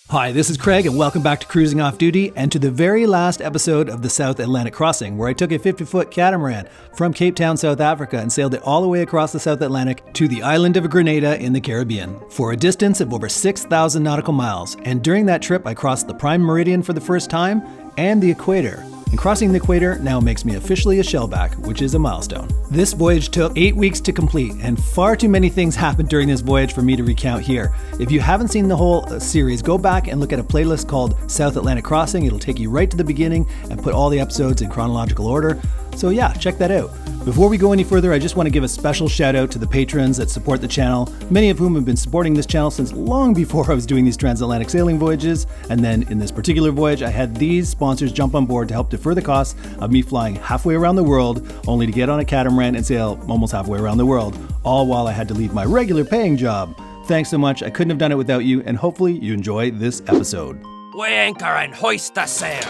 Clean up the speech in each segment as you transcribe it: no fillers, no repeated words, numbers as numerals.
Hi, this is Craig and welcome back to Cruising Off Duty and to the very last episode of the South Atlantic Crossing, where I took a 50-foot catamaran from Cape Town, South Africa and sailed it all the way across the South Atlantic to the Island of Grenada in the Caribbean for a distance of over 6,000 nautical miles. And during that trip, I crossed the Prime Meridian for the first time and the Equator. And crossing the Equator now makes me officially a shellback, which is a milestone. This voyage took 8 weeks to complete, and far too many things happened during this voyage for me to recount here. If you haven't seen the whole series, go back and look at a playlist called South Atlantic Crossing. It'll take you right to the beginning and put all the episodes in chronological order. So yeah, check that out. Before we go any further, I just want to give a special shout out to the patrons that support the channel, many of whom have been supporting this channel since long before I was doing these transatlantic sailing voyages. And then in this particular voyage, I had these sponsors jump on board to help defer the costs of me flying halfway around the world, only to get on a catamaran and sail almost halfway around the world, all while I had to leave my regular paying job. Thanks so much. I couldn't have done it without you, and hopefully you enjoy this episode. We anchor and hoist the sail.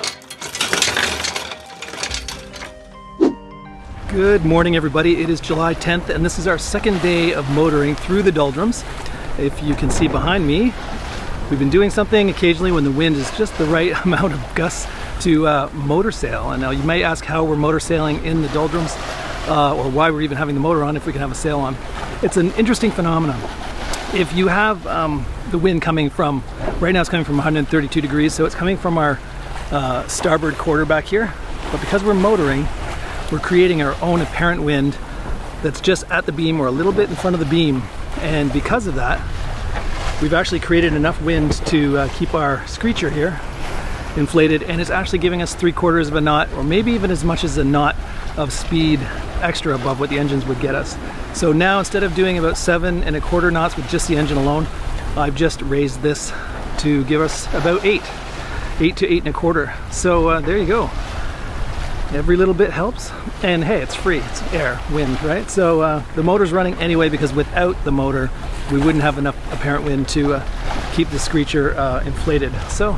Good morning, everybody. It is July 10th, and this is our second day of motoring through the doldrums. If you can see behind me, we've been doing something occasionally when the wind is just the right amount of gusts to motor sail. And now you might ask how we're motor sailing in the doldrums, or why we're even having the motor on if we can have a sail on. It's an interesting phenomenon. If you have the wind coming from, right now it's coming from 132 degrees, so it's coming from our starboard quarter back here. But because we're motoring, we're creating our own apparent wind that's just at the beam or a little bit in front of the beam. And because of that, we've actually created enough wind to keep our screecher here inflated, and it's actually giving us 3/4 of a knot, or maybe even as much as a knot of speed extra above what the engines would get us. So now, instead of doing about 7 1/4 knots with just the engine alone, I've just raised this to give us about 8 to 8 1/4. So there you go. Every little bit helps, and hey, it's free, it's air, wind, right? So the motor's running anyway, because without the motor we wouldn't have enough apparent wind to keep the screecher inflated. So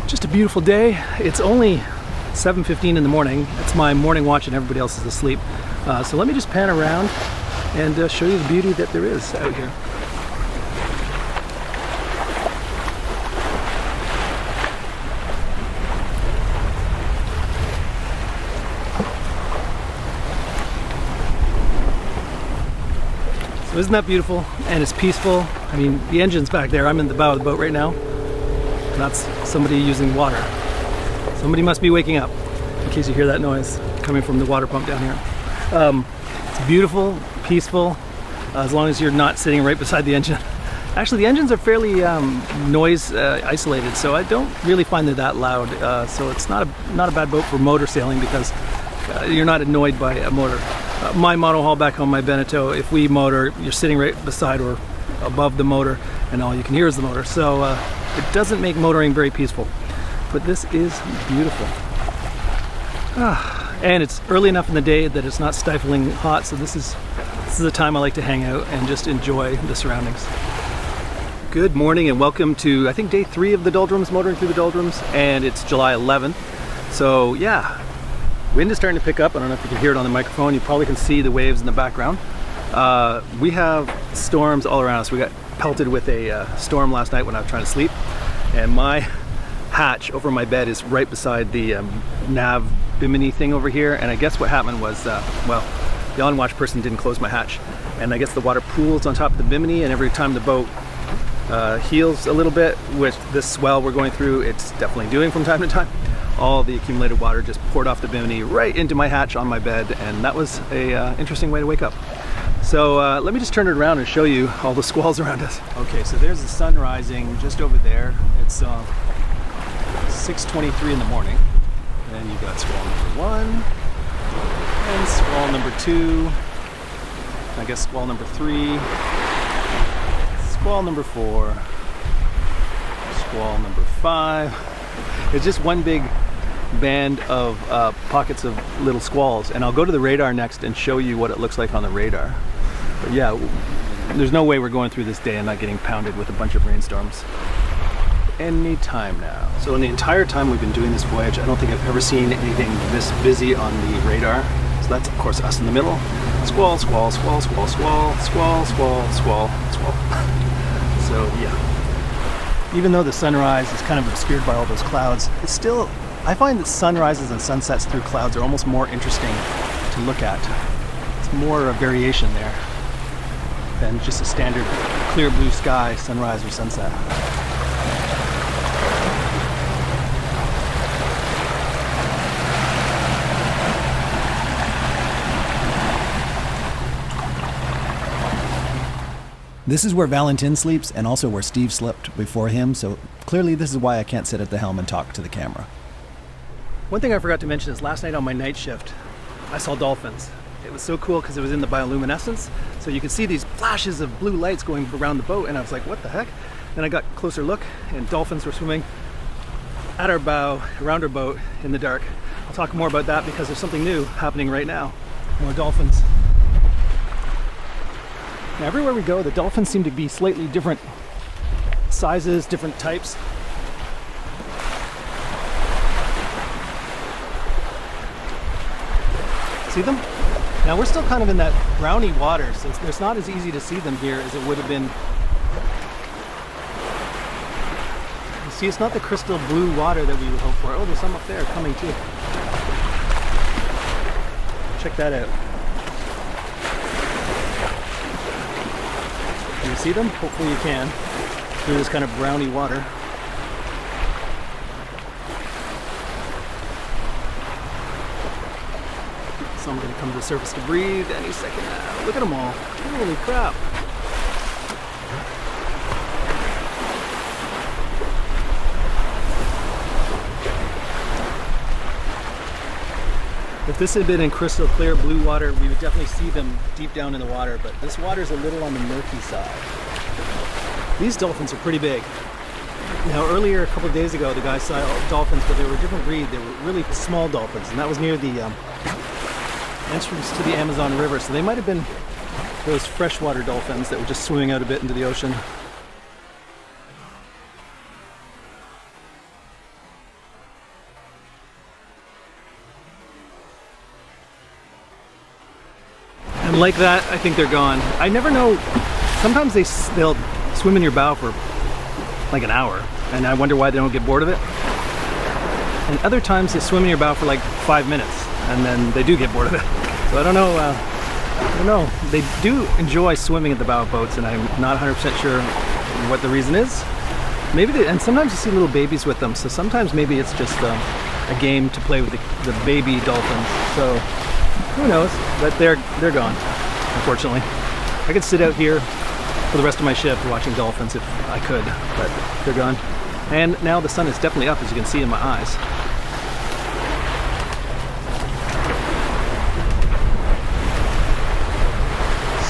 just a beautiful day. It's only 7:15 in the morning. It's my morning watch and everybody else is asleep. So let me just pan around and show you the beauty that there is out here. So isn't that beautiful? And it's peaceful. I mean, the engine's back there. I'm in the bow of the boat right now. And that's somebody using water. Somebody must be waking up, in case you hear that noise coming from the water pump down here. It's beautiful, peaceful, as long as you're not sitting right beside the engine. Actually, the engines are fairly noise isolated, so I don't really find they're that loud. So it's not a bad boat for motor sailing, because you're not annoyed by a motor. My monohull back home, my Beneteau, if we motor, you're sitting right beside or above the motor, and all you can hear is the motor. So it doesn't make motoring very peaceful, but this is beautiful. And it's early enough in the day that it's not stifling hot, so this is a time I like to hang out and just enjoy the surroundings. Good morning and welcome to, I think, day 3 of the doldrums, motoring through the doldrums, and it's July 11th. So yeah, wind is starting to pick up. I don't know if you can hear it on the microphone. You probably can see the waves in the background. We have storms all around us. We got pelted with a storm last night when I was trying to sleep, and my hatch over my bed is right beside the nav bimini thing over here. And I guess what happened was, well, the on-watch person didn't close my hatch, and I guess the water pools on top of the bimini, and every time the boat heels a little bit with this swell we're going through, it's definitely doing from time to time, all the accumulated water just poured off the bimini right into my hatch on my bed, and that was a interesting way to wake up. So let me just turn it around and show you all the squalls around us. Okay, so there's the sun rising just over there. It's 6:23 in the morning. And you've got squall number 1, and squall number 2, I guess squall number 3, squall number 4, squall number 5. It's just one big band of pockets of little squalls, and I'll go to the radar next and show you what it looks like on the radar. But yeah, there's no way we're going through this day and not getting pounded with a bunch of rainstorms any time now. So in the entire time we've been doing this voyage, I don't think I've ever seen anything this busy on the radar. So that's of course us in the middle. Squall, squall, squall, squall, squall, squall, squall, squall, squall. So yeah. Even though the sunrise is kind of obscured by all those clouds, it's still, I find that sunrises and sunsets through clouds are almost more interesting to look at. It's more a variation there than just a standard clear blue sky sunrise or sunset. This is where Valentin sleeps and also where Steve slept before him, so clearly this is why I can't sit at the helm and talk to the camera. One thing I forgot to mention is last night on my night shift, I saw dolphins. It was so cool because it was in the bioluminescence, so you could see these flashes of blue lights going around the boat, and I was like, what the heck? Then I got a closer look, and dolphins were swimming at our bow, around our boat, in the dark. I'll talk more about that because there's something new happening right now. More dolphins. Now, everywhere we go, the dolphins seem to be slightly different sizes, different types. See them? Now we're still kind of in that browny water, so it's not as easy to see them here as it would have been. You see, it's not the crystal blue water that we would hope for. Oh, there's some up there coming too. Check that out. Can you see them? Hopefully you can, through this kind of browny water. Some are going to come to the surface to breathe any second now. Look at them all. Holy crap. If this had been in crystal clear blue water, we would definitely see them deep down in the water, but this water is a little on the murky side. These dolphins are pretty big. Now earlier, a couple of days ago, the guy saw dolphins, but they were a different breed. They were really small dolphins, and that was near the entrance to the Amazon River, so they might have been those freshwater dolphins that were just swimming out a bit into the ocean. And like that, I think they're gone. I never know, sometimes they'll swim in your bow for like an hour, and I wonder why they don't get bored of it. And other times they swim in your bow for like 5 minutes, and then they do get bored of it. So I don't know. They do enjoy swimming at the bow of boats, and I'm not 100% sure what the reason is. Maybe and sometimes you see little babies with them, so sometimes maybe it's just a game to play with the baby dolphins. So who knows? But they're gone, unfortunately. I could sit out here for the rest of my shift watching dolphins if I could, but they're gone. And now the sun is definitely up, as you can see in my eyes.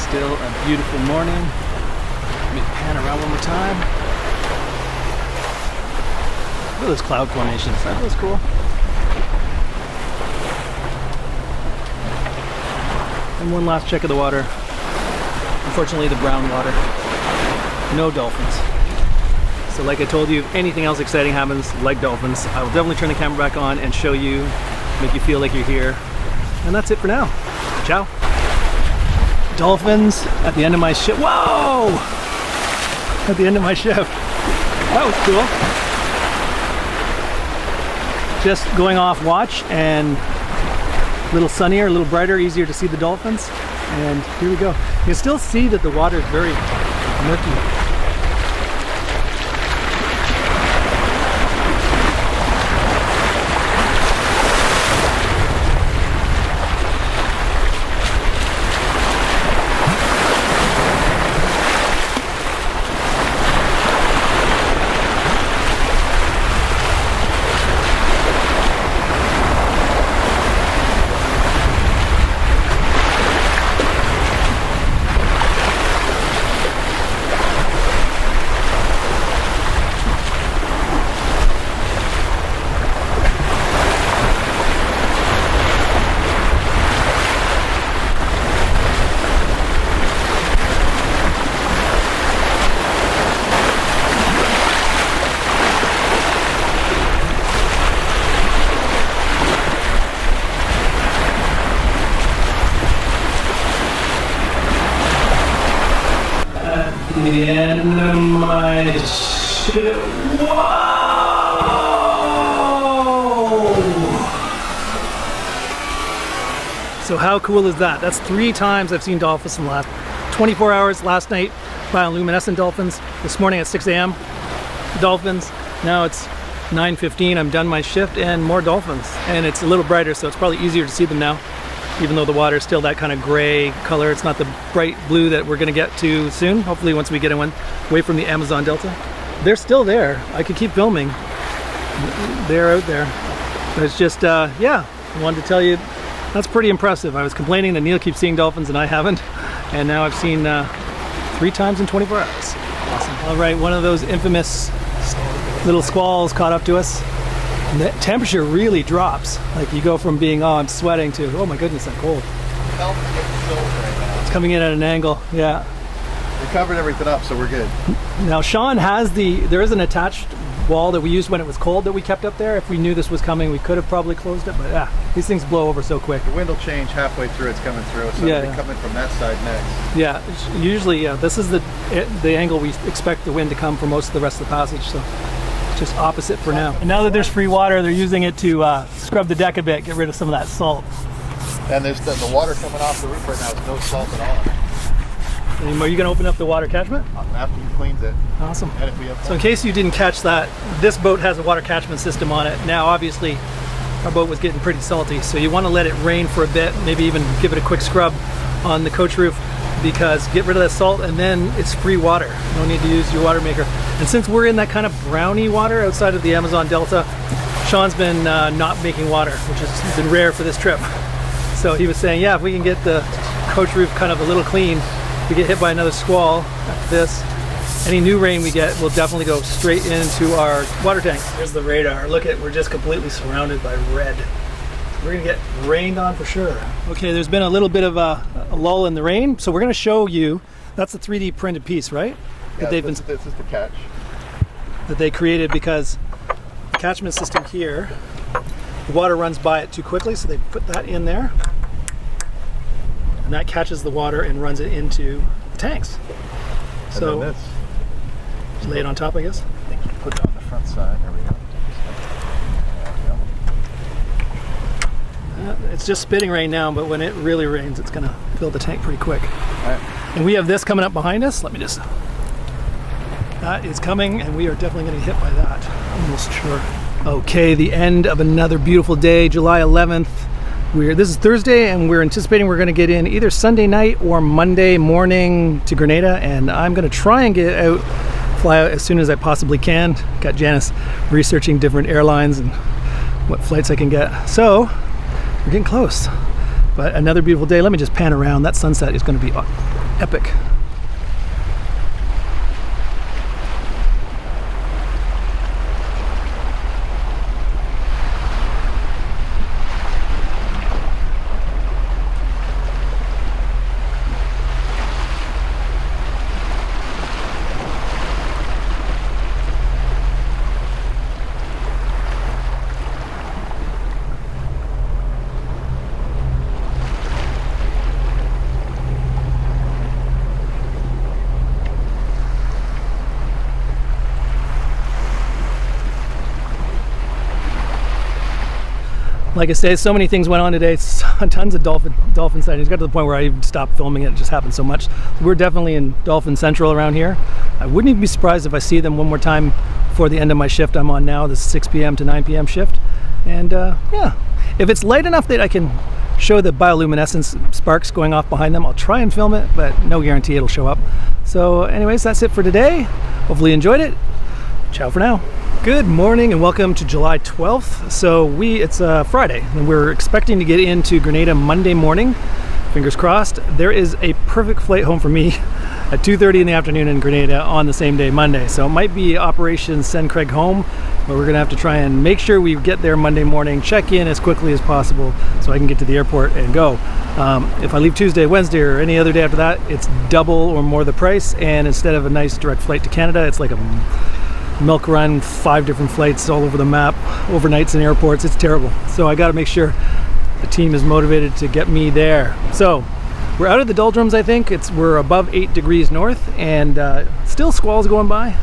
Still a beautiful morning. Let me pan around one more time. Look at those cloud formations. That was cool. And one last check of the water. Unfortunately, the brown water. No dolphins. So like I told you, if anything else exciting happens, like dolphins, I will definitely turn the camera back on and show you, make you feel like you're here. And that's it for now. Ciao. Dolphins at the end of my shift. Whoa! At the end of my shift. That was cool. Just going off watch, and a little sunnier, a little brighter, easier to see the dolphins. And here we go. You can still see that the water is very murky. The end of my shit. Whoa! So how cool is that? That's 3 times I've seen dolphins in the last 24 hours. Last night, bioluminescent dolphins. This morning at 6 a.m. dolphins. Now it's 9:15. I'm done my shift and more dolphins. And it's a little brighter, so it's probably easier to see them now. Even though the water is still that kind of gray color. It's not the bright blue that we're gonna get to soon. Hopefully once we get away from the Amazon Delta. They're still there. I could keep filming. They're out there. But it's just, yeah, I wanted to tell you, that's pretty impressive. I was complaining that Neil keeps seeing dolphins and I haven't. And now I've seen 3 times in 24 hours. Awesome. All right, one of those infamous little squalls caught up to us. And the temperature really drops. Like you go from being, oh, I'm sweating to, oh my goodness, I'm cold. It's coming in at an angle, yeah. We covered everything up, so we're good. Now Sean has there is an attached wall that we used when it was cold that we kept up there. If we knew this was coming, we could have probably closed it, but yeah, these things blow over so quick. The wind will change halfway through, it's coming through, so it'll be coming from that side next. Yeah, usually, yeah, this is the angle we expect the wind to come for most of the rest of the passage, so just opposite for now. And now that there's free water, they're using it to scrub the deck a bit, get rid of some of that salt. And there's the water coming off the roof right now, there's no salt at all. Are you gonna open up the water catchment? After he cleans it. Awesome. And if we have so in case you didn't catch that, this boat has a water catchment system on it. Now obviously our boat was getting pretty salty, so you want to let it rain for a bit, maybe even give it a quick scrub on the coach roof, because get rid of that salt and then it's free water. You don't need to use your water maker. And since we're in that kind of browny water outside of the Amazon Delta, Sean's been not making water, which has been rare for this trip. So he was saying, yeah, if we can get the coach roof kind of a little clean, we get hit by another squall after this, any new rain we get will definitely go straight into our water tank. Here's the radar. Look at, we're just completely surrounded by red. We're gonna get rained on for sure. Okay, there's been a little bit of a lull in the rain, so we're gonna show you, that's a 3D printed piece, right? Yeah, this is the catch. That they created because the catchment system here, the water runs by it too quickly, so they put that in there. And that catches the water and runs it into the tanks. And so then this. Just lay it on top, I guess. I think you put it on the front side. There we go. There we go. It's just spitting right now, but when it really rains, it's gonna fill the tank pretty quick. All right. And we have this coming up behind us. Let me just. That is coming, and we are definitely gonna get hit by that. Almost sure. Okay, the end of another beautiful day, July 11th. This is Thursday, and we're anticipating we're going to get in either Sunday night or Monday morning to Grenada, and I'm going to try and fly out as soon as I possibly can. Got Janice researching different airlines and what flights I can get. So we're getting close, but another beautiful day. Let me just pan around. That sunset is going to be epic. Like I say, so many things went on today. Tons of dolphin sightings. Got to the point where I even stopped filming it. It just happened so much. We're definitely in Dolphin Central around here. I wouldn't even be surprised if I see them one more time before the end of my shift I'm on now, the 6 p.m. to 9 p.m. shift. And yeah, if it's light enough that I can show the bioluminescence sparks going off behind them, I'll try and film it, but no guarantee it'll show up. So anyways, that's it for today. Hopefully you enjoyed it. Ciao for now. Good morning and welcome to July 12th. So it's Friday and we're expecting to get into Grenada Monday morning. Fingers crossed. There is a perfect flight home for me at 2:30 in the afternoon in Grenada on the same day, Monday. So it might be Operation Send Craig Home, but we're gonna have to try and make sure we get there Monday morning, check in as quickly as possible so I can get to the airport and go. If I leave Tuesday, Wednesday, or any other day after that, it's double or more the price, and instead of a nice direct flight to Canada, it's like a milk run, 5 different flights all over the map, overnights in airports. It's terrible. So I got to make sure the team is motivated to get me there. So we're out of the doldrums. I think we're above 8 degrees north, and still squalls going by.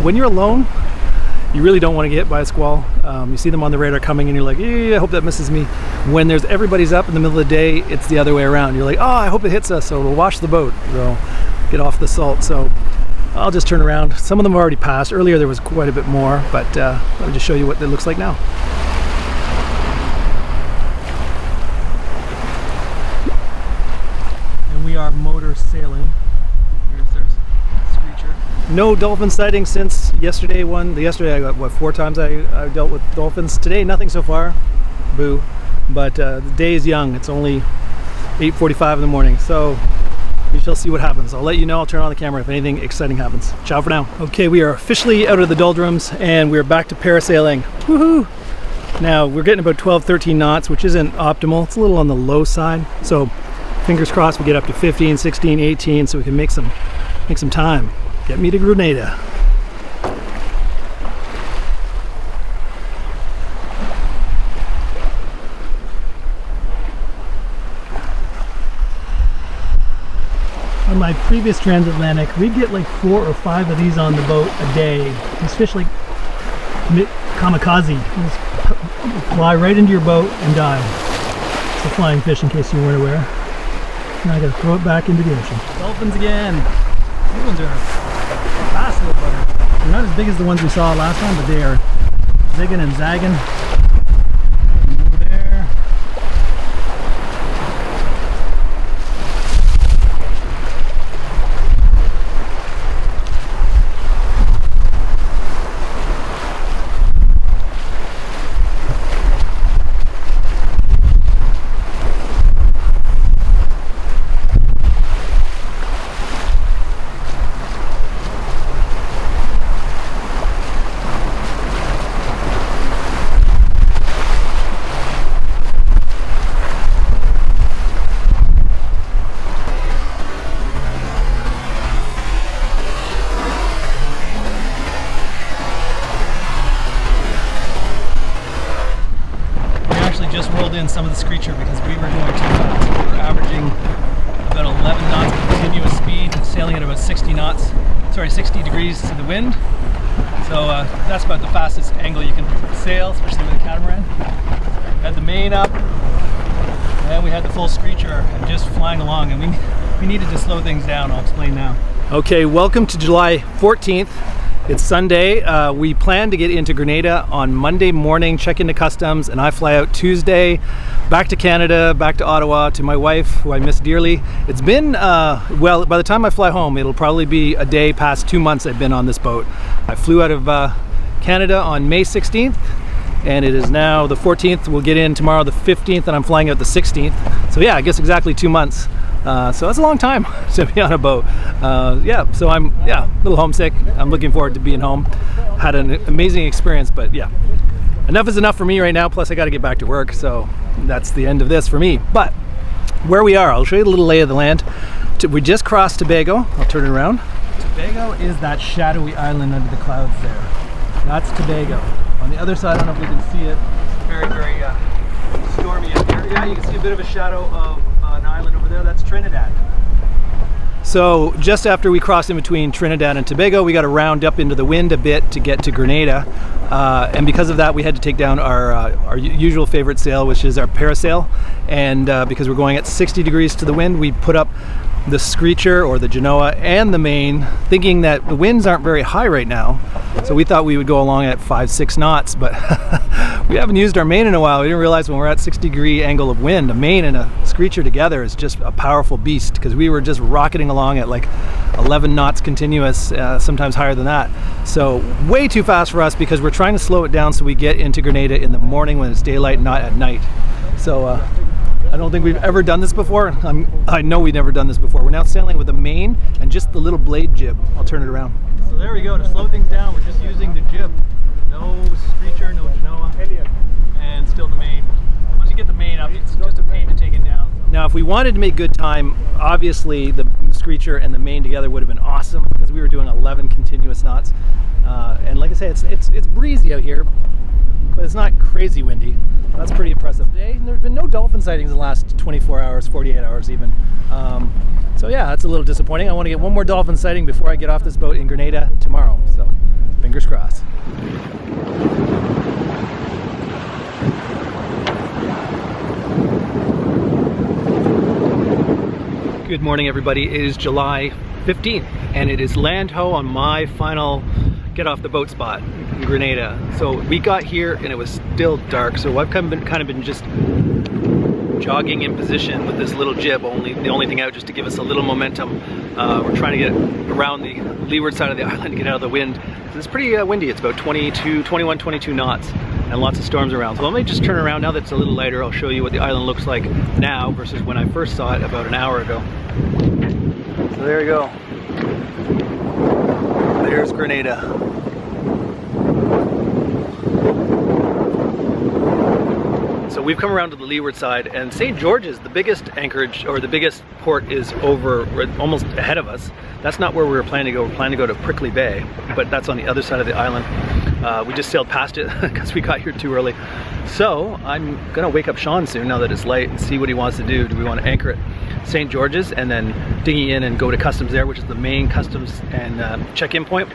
When you're alone, you really don't want to get hit by a squall. You see them on the radar coming and you're like, I hope that misses me. When everybody's up in the middle of the day, it's the other way around. You're like, oh, I hope it hits us, so we'll wash the boat. We'll get off the salt. So I'll just turn around. Some of them have already passed. Earlier there was quite a bit more, but let me just show you what it looks like now. And we are motor sailing. Here's their screecher. No dolphin sightings since yesterday. Yesterday I got, what, 4 times I dealt with dolphins. Today, nothing so far. Boo. But the day is young. It's only 8:45 in the morning. So we shall see what happens. I'll let you know. I'll turn on the camera if anything exciting happens. Ciao for now. Okay, we are officially out of the doldrums and we're back to parasailing. Woohoo! Now we're getting about 12-13 knots, which isn't optimal. It's a little on the low side. So fingers crossed we get up to 15, 16, 18 so we can make some time. Get me to Grenada. On my previous transatlantic, we'd get like 4 or 5 of these on the boat a day. These fish like kamikaze. They just fly right into your boat and die. It's a flying fish in case you weren't aware. Now I gotta throw it back into the ocean. Dolphins again. These ones are fast little buggers. They're not as big as the ones we saw last time, but they are zigging and zagging. Over there. Just rolled in some of the screecher because we were going too fast. We were averaging about 11 knots of continuous speed, sailing at about 60 degrees to the wind. So that's about the fastest angle you can sail, especially with a catamaran. We had the main up, and we had the full screecher and just flying along, and we needed to slow things down. I'll explain now. Okay, welcome to July 14th. It's Sunday. We plan to get into Grenada on Monday morning, check into customs, and I fly out Tuesday, back to Canada, back to Ottawa, to my wife, who I miss dearly. It's been, well, by the time I fly home, it'll probably be a day past 2 months I've been on this boat. I flew out of Canada on May 16th, and it is now the 14th. We'll get in tomorrow the 15th, and I'm flying out the 16th. So yeah, I guess exactly 2 months. So that's a long time to be on a boat. Yeah, so I'm a little homesick. I'm looking forward to being home. Had an amazing experience, but yeah, enough is enough for me right now. Plus I got to get back to work, so that's the end of this for me. But where we are, I'll show you a little lay of the land. We just crossed Tobago. I'll turn it around. Tobago is that shadowy island under the clouds there. That's Tobago. On the other side, I don't know if we can see it. It's very, very stormy up here. Yeah, you can see a bit of a shadow of an island over there. That's Trinidad. So just after we crossed in between Trinidad and Tobago, we got to round up into the wind a bit to get to Grenada, and because of that we had to take down our usual favorite sail, which is our parasail, and because we're going at 60 degrees to the wind, we put up the screecher or the genoa and the main, thinking that the winds aren't very high right now, so we thought we would go along at 5-6 knots, but we haven't used our main in a while. We didn't realize when we're at 60-degree angle of wind, a main and a screecher together is just a powerful beast, because we were just rocketing along at like 11 knots continuous, sometimes higher than that. So way too fast for us, because we're trying to slow it down so we get into Grenada in the morning when it's daylight, not at night. So I don't think we've ever done this before. I know we've never done this before. We're now sailing with a main and just the little blade jib. I'll turn it around. So there we go. To slow things down, we're just using the jib. No screecher, no genoa, and still the main. Once you get the main up, it's just a pain to take it down. Now, if we wanted to make good time, obviously the screecher and the main together would have been awesome, because we were doing 11 continuous knots. And like I say, it's breezy out here. but it's not crazy windy. That's pretty impressive. Today, there's been no dolphin sightings in the last 24 hours, 48 hours even. So yeah, that's a little disappointing. I want to get one more dolphin sighting before I get off this boat in Grenada tomorrow. So fingers crossed. Good morning, everybody. It is July 15th, and it is land ho on my final get off the boat spot in Grenada. So we got here and it was still dark, so I've kind of been just jogging in position with this little jib, the only thing out just to give us a little momentum. We're trying to get around the leeward side of the island to get out of the wind. It's pretty windy. It's about 21, 22 knots and lots of storms around. So let me just turn around now that it's a little lighter. I'll show you what the island looks like now versus when I first saw it about an hour ago. So there you go. There's Grenada. So we've come around to the leeward side, and St. George's, the biggest anchorage or the biggest port, is over almost ahead of us. That's not where we were planning to go. We're planning to go to Prickly Bay, but that's on the other side of the island. We just sailed past it because we got here too early. So I'm gonna wake up Sean soon now that it's light and see what he wants to do. Do we want to anchor at St. George's and then dinghy in and go to customs there, which is the main customs and check-in point,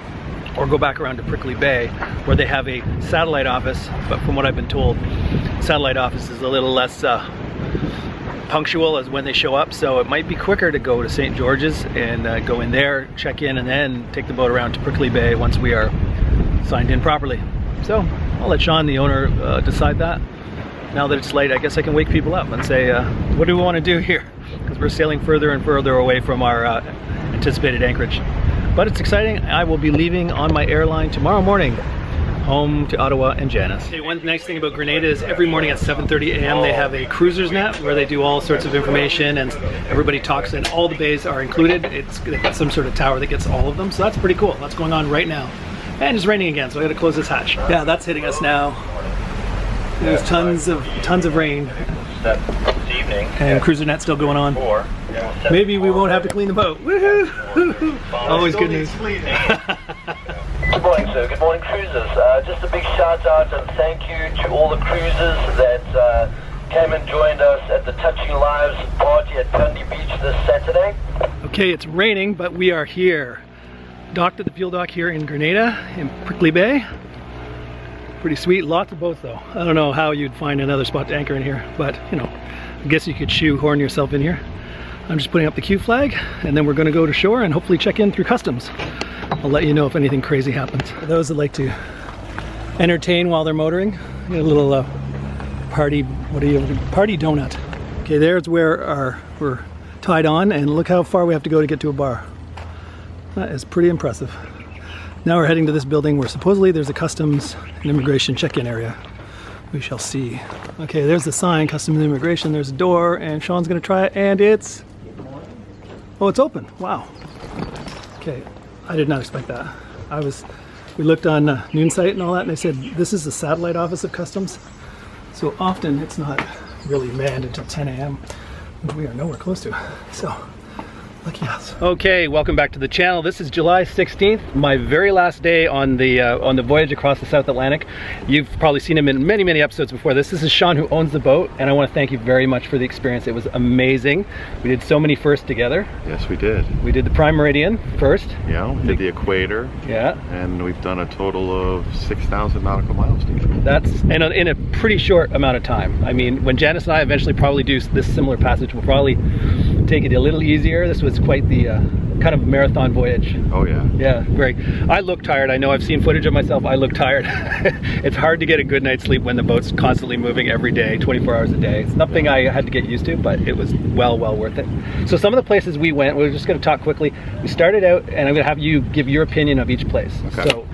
or go back around to Prickly Bay where they have a satellite office, but from what I've been told, satellite office is a little less punctual as when they show up, so it might be quicker to go to St. George's and go in there, check in, and then take the boat around to Prickly Bay once we are signed in properly. So I'll let Sean, the owner, decide that. Now that it's late, I guess I can wake people up and say, what do we want to do here? Because we're sailing further and further away from our anticipated anchorage. But it's exciting. I will be leaving on my airline tomorrow morning, home to Ottawa and Janice. Okay, one nice thing about Grenada is every morning at 7:30 a.m. they have a cruiser's net where they do all sorts of information and everybody talks, and all the bays are included. They've got some sort of tower that gets all of them, so that's pretty cool. That's going on right now. And it's raining again, so I gotta close this hatch. Yeah, that's hitting us now. There's tons of rain. And cruiser net still going on. Maybe we won't have to clean the boat. Woohoo! Always good news. Good morning, sir. Good morning, cruisers. Just a big shout out and thank you to all the cruisers that came and joined us at the Touching Lives party at Cundy Beach this Saturday. Okay, it's raining, but we are here. Docked at the fuel dock here in Grenada, in Prickly Bay. Pretty sweet. Lots of boats though. I don't know how you'd find another spot to anchor in here, but you know, I guess you could shoehorn yourself in here. I'm just putting up the Q flag, and then we're going to go to shore and hopefully check in through customs. I'll let you know if anything crazy happens. For those that like to entertain while they're motoring, get a little party donut. Okay, there's where we're tied on, and look how far we have to go to get to a bar. That is pretty impressive. Now we're heading to this building where supposedly there's a customs and immigration check-in area. We shall see. Okay, there's the sign, customs and immigration. There's a door, and Sean's gonna try it, and it's... Oh, it's open. Wow. Okay, I did not expect that. We looked on Noonsite and all that, and they said this is the satellite office of customs. So often it's not really manned until 10 a.m. which we are nowhere close to. So, lucky us. Okay, welcome back to the channel. This is July 16th, my very last day on the voyage across the South Atlantic. You've probably seen him in many, many episodes before this. This is Sean, who owns the boat, and I want to thank you very much for the experience. It was amazing. We did so many firsts together. Yes, we did. We did the Prime Meridian first. Yeah, we did the Equator. Yeah. And we've done a total of 6,000 nautical miles together. That's in a pretty short amount of time. I mean, when Janice and I eventually probably do this similar passage, we'll probably take it a little easier. This was quite the kind of marathon voyage. Oh yeah. Yeah, great. I look tired. I know, I've seen footage of myself. I look tired. It's hard to get a good night's sleep when the boat's constantly moving every day, 24 hours a day. It's nothing I had to get used to, but it was well worth it. So some of the places we went, we're just going to talk quickly. We started out, and I'm going to have you give your opinion of each place. Okay. So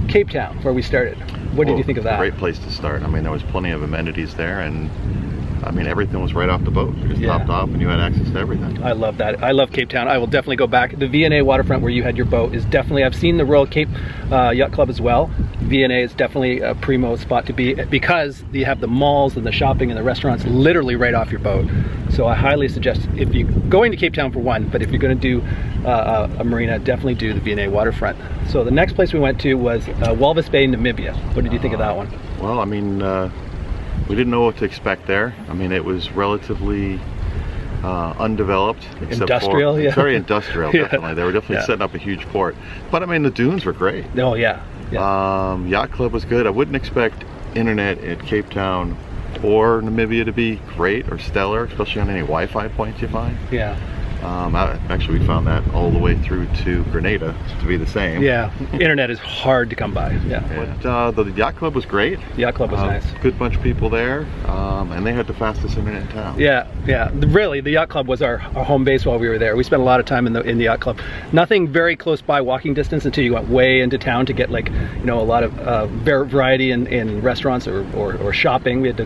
Cape Town, where we started. What did you think of that? Great place to start. I mean, there was plenty of amenities there, and I mean, everything was right off the boat. You just topped off and you had access to everything. I love that. I love Cape Town. I will definitely go back. The V&A waterfront where you had your boat is definitely, I've seen the Royal Cape Yacht Club as well. V&A is definitely a primo spot to be because you have the malls and the shopping and the restaurants literally right off your boat. So I highly suggest, if you're going to Cape Town for one, but if you're going to do a marina, definitely do the V&A waterfront. So the next place we went to was Walvis Bay, Namibia. What did you think of that one? Well, I mean, we didn't know what to expect there. I mean, it was relatively undeveloped. Industrial, for, yeah. Very industrial, definitely. They were definitely setting up a huge port. But I mean, the dunes were great. Oh, yeah. Yacht Club was good. I wouldn't expect internet at Cape Town or Namibia to be great or stellar, especially on any Wi-Fi points you find. Yeah. Actually, we found that all the way through to Grenada to be the same. Yeah, internet is hard to come by. Yeah. But the Yacht Club was great. The Yacht Club was nice. Good bunch of people there, and they had the fastest internet in town. Yeah. Really, the Yacht Club was our home base while we were there. We spent a lot of time in the Yacht Club. Nothing very close by walking distance until you went way into town to get a lot of variety in restaurants or shopping. We had to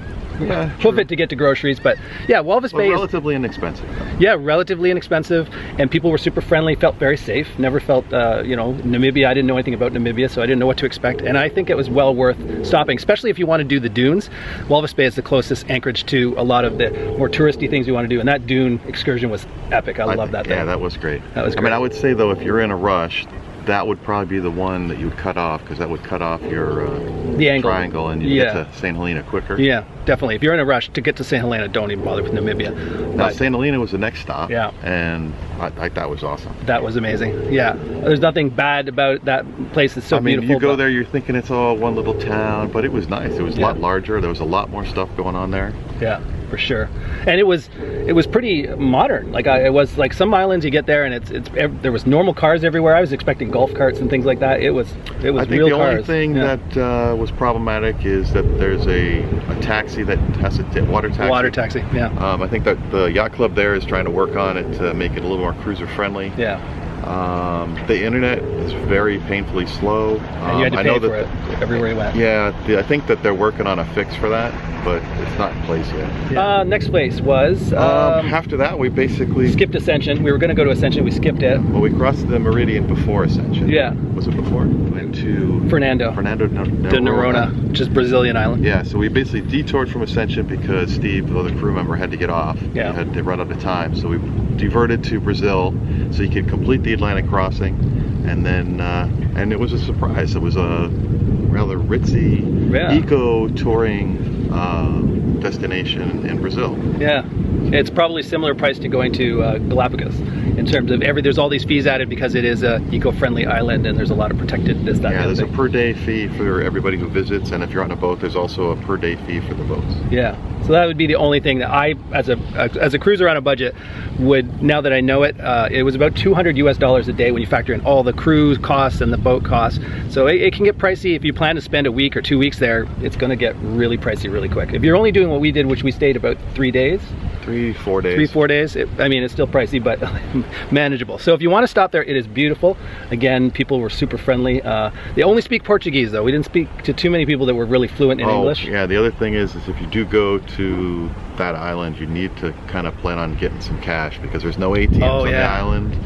hoof it to get to groceries, but yeah, Walvis Bay is relatively inexpensive. Yeah, relatively inexpensive, and people were super friendly, felt very safe. Never felt, Namibia, I didn't know anything about Namibia, so I didn't know what to expect, and I think it was well worth stopping, especially if you want to do the dunes. Walvis Bay is the closest anchorage to a lot of the more touristy things you want to do, and that dune excursion was epic. I love that thing. Yeah, that was great. That was great. I mean, I would say though, if you're in a rush, that would probably be the one that you would cut off, because that would cut off your the angle. triangle, and you get to St. Helena quicker. Yeah, definitely. If you're in a rush to get to St. Helena, don't even bother with Namibia. Now, St. Helena was the next stop. Yeah. And that was awesome. That was amazing. Yeah, there's nothing bad about that place. It's so beautiful. You go there, you're thinking it's all one little town, but it was nice. It was a lot larger. There was a lot more stuff going on there. Yeah, for sure. And it was pretty modern. Like it was like some islands you get there and there was normal cars everywhere. I was expecting golf carts and things like that. It was real cars. I think the only thing that was problematic is that there's a taxi that has a water taxi. Water taxi, yeah. I think that the yacht club there is trying to work on it to make it a little more cruiser friendly. Yeah. The internet is very painfully slow. And you had to pay for it everywhere you went. Yeah, I think that they're working on a fix for that, but it's not in place yet. Yeah. Next place was... after that, we basically... skipped Ascension. We were going to go to Ascension. We skipped it. Well, we crossed the meridian before Ascension. Yeah. Was it before? We went to... Fernando de Noronha, which is Brazilian island. Yeah, so we basically detoured from Ascension because Steve, the crew member, had to get off. Yeah. He had to run out of time. So we diverted to Brazil so you could complete the Atlantic crossing. And then, and it was a surprise. It was a rather ritzy eco-touring destination in Brazil. Yeah, it's probably similar price to going to Galapagos in terms of there's all these fees added because it is a eco-friendly island and there's a lot of protected this, that, yeah, there's thing. A per day fee for everybody who visits, and if you're on a boat, there's also a per day fee for the boats. Yeah, so that would be the only thing that I, as a cruiser on a budget, would, now that I know it, it was about $200 a day when you factor in all the cruise costs and the boat costs. So it can get pricey. If you plan to spend a week or 2 weeks there, it's going to get really pricey really quick. If you're only doing what we did, which we stayed about 3 days. 3-4 days. 3-4 days. I mean, it's still pricey, but manageable. So if you want to stop there, it is beautiful. Again, people were super friendly. They only speak Portuguese, though. We didn't speak to too many people that were really fluent in English. Yeah, the other thing is if you do go to that island, you need to kind of plan on getting some cash because there's no ATMs on the island.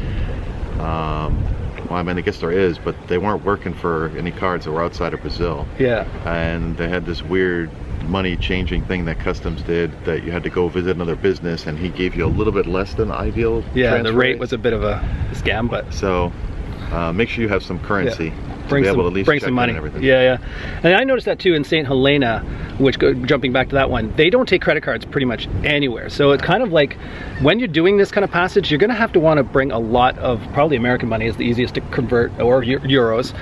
Well, I mean, I guess there is, but they weren't working for any cards that were outside of Brazil. Yeah. And they had this weird money changing thing that customs did that you had to go visit another business and he gave you a little bit less than ideal. Yeah, the rate was a bit of a scam, but so make sure you have some currency. Bring some money. Yeah. And I noticed that too in St. Helena, which jumping back to that one, they don't take credit cards pretty much anywhere. So it's kind of like when you're doing this kind of passage, you're going to have to want to bring a lot of probably American money is the easiest to convert, or euros.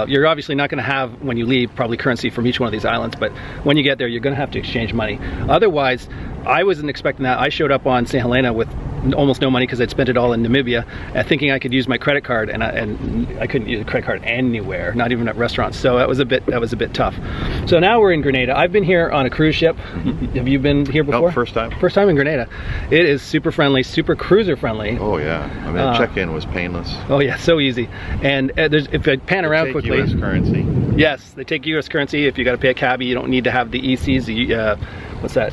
You're obviously not going to have when you leave probably currency from each one of these islands, but when you get there, you're going to have to exchange money. Otherwise, I wasn't expecting that. I showed up on St. Helena with almost no money because I'd spent it all in Namibia, thinking I could use my credit card, and I couldn't use a credit card anywhere, not even at restaurants. So that was a bit tough. So now we're in Grenada. I've been here on a cruise ship. Have you been here before? Nope, first time. First time in Grenada. It is super friendly, super cruiser friendly. Oh yeah, I mean the check-in was painless. Oh yeah, so easy. And if I pan around quickly. US currency. Yes, they take US currency. If you got to pay a cabbie, you don't need to have the ECs. What's that?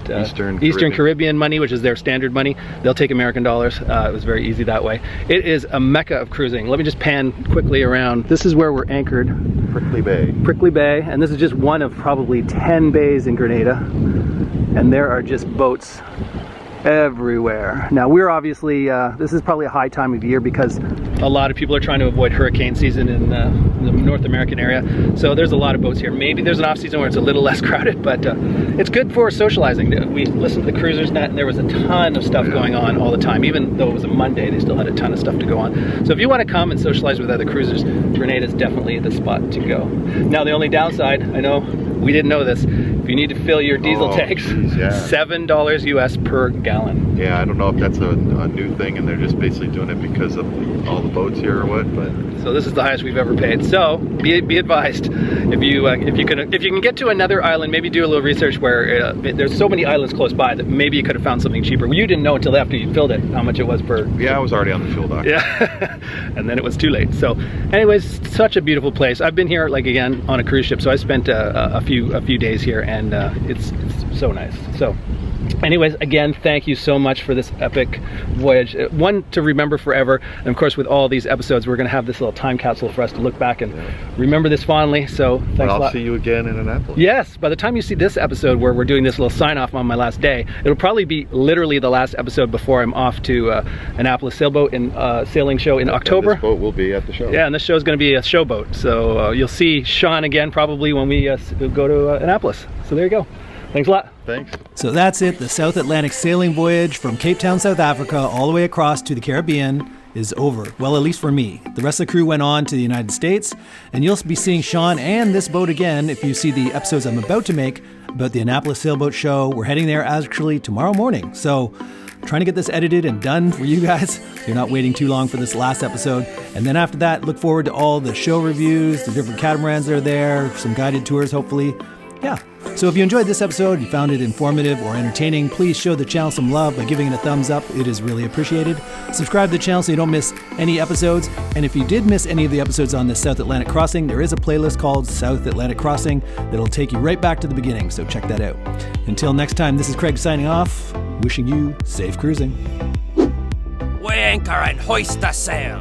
Eastern Caribbean money, which is their standard money. They'll take American dollars. It was very easy that way. It is a mecca of cruising. Let me just pan quickly around. This is where we're anchored. Prickly Bay. Prickly Bay, and this is just one of probably 10 bays in Grenada. And there are just boats everywhere. Now we're obviously, this is probably a high time of year because a lot of people are trying to avoid hurricane season in the North American area. So there's a lot of boats here. Maybe there's an off season where it's a little less crowded, but it's good for socializing. We listened to the Cruisers Net and there was a ton of stuff going on all the time. Even though it was a Monday, they still had a ton of stuff to go on. So if you want to come and socialize with other cruisers, Grenada is definitely the spot to go. Now the only downside, I know we didn't know this, if you need to fill your diesel tanks, $7 US per gallon. Yeah, I don't know if that's a new thing and they're just basically doing it because of all the boats here or what, but so this is the highest we've ever paid. So be advised, if you can get to another island, maybe do a little research where there's so many islands close by that maybe you could have found something cheaper. You didn't know until after you filled it how much it was per. Yeah, I was already on the fuel dock. Yeah, and then it was too late. So, anyways, such a beautiful place. I've been here like again on a cruise ship, so I spent a few days here, and it's so nice. So. Anyways, again, thank you so much for this epic voyage. One to remember forever. And of course, with all these episodes, we're going to have this little time capsule for us to look back and remember this fondly. So thanks a lot. I'll see you again in Annapolis. Yes, by the time you see this episode where we're doing this little sign off on my last day, it'll probably be literally the last episode before I'm off to Annapolis sailboat and sailing show in October. And this boat will be at the show. Yeah, and this show is going to be a showboat. So you'll see Sean again probably when we go to Annapolis. So there you go. Thanks a lot. Thanks. So that's it. The South Atlantic sailing voyage from Cape Town, South Africa, all the way across to the Caribbean is over. Well, at least for me. The rest of the crew went on to the United States, and you'll be seeing Sean and this boat again if you see the episodes I'm about to make about the Annapolis Sailboat Show. We're heading there actually tomorrow morning. So trying to get this edited and done for you guys. You're not waiting too long for this last episode. And then after that, look forward to all the show reviews, the different catamarans that are there, some guided tours, hopefully. Yeah. So if you enjoyed this episode, you found it informative or entertaining, please show the channel some love by giving it a thumbs up. It is really appreciated. Subscribe to the channel so you don't miss any episodes. And if you did miss any of the episodes on the South Atlantic Crossing, there is a playlist called South Atlantic Crossing that'll take you right back to the beginning. So check that out. Until next time, this is Craig signing off, wishing you safe cruising. We anchor and hoist the sail.